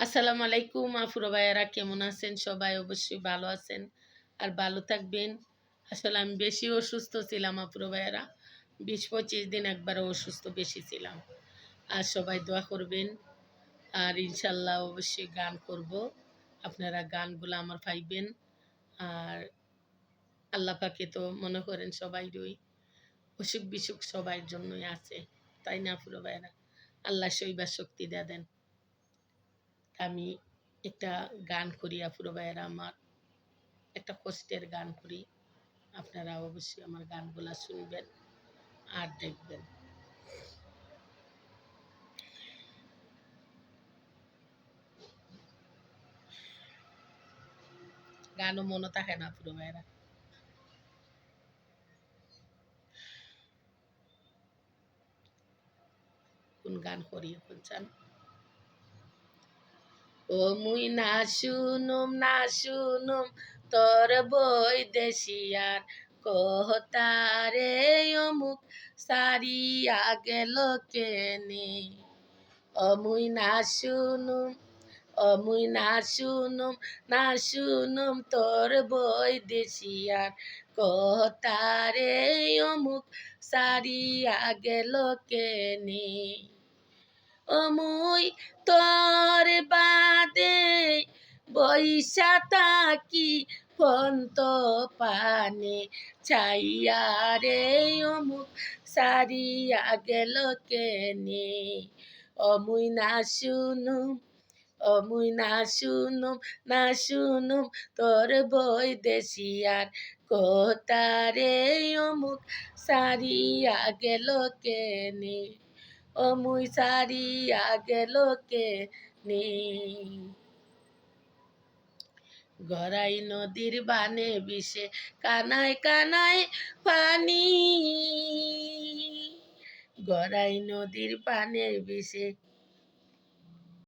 আসসালামু আলাইকুম আফুরা ভাইয়ারা, কেমন আছেন? সবাই অবশ্যই ভালো আছেন আর ভালো থাকবেন। আসলে আমি বেশি অসুস্থ ছিলাম আফুরা ভাইয়ারা, 20-25 দিন একবারে অসুস্থ বেশি ছিলাম। আর সবাই দোয়া করবেন। আর ইনশাল্লাহ অবশ্যই গান করব, আপনারা গানগুলো আমার পাইবেন। আর আল্লাহ পাকে তো মনে করেন সবাই রই অসুখ বিসুখ সবার জন্যই আছে, তাই না আফুরা ভাইয়ারা? আল্লাহ শৈবার শক্তি দেন। আমি একটা গান করি আফুরা ভাইয়ারা, আমার একটা কষ্টের গান করি। আপনারা অবশ্যই আমার গানগুলা শুনবেন আর দেখবেন। গানও মনে থাকে না আফুরা ভাইয়ারা। কোন গান করি এখন চান? ও মুই না শুনুম তোর বই দেশিয়ার কহতারে অমুক সারিয়া গেল কেনে। অমুই না শুনুম তোর বই দেশিয়ার কহতারে অমুক সারিয়া গেল কেনে। অমুই তোর বাদে বৈশা থাকি ফন্ত পানে চাইয়া রে অমুক সারিয়া গেল কেনে। অমুই না শুনুম তোর বই দেশিয়ার কোতারে অমুক সারিয়া গেল কেনে। অমুই সারিয়া গেল কেনে। গড়াই নদীর বানে বিষে কানায় কানায় পানি। গড়াই নদীর পানে বিষে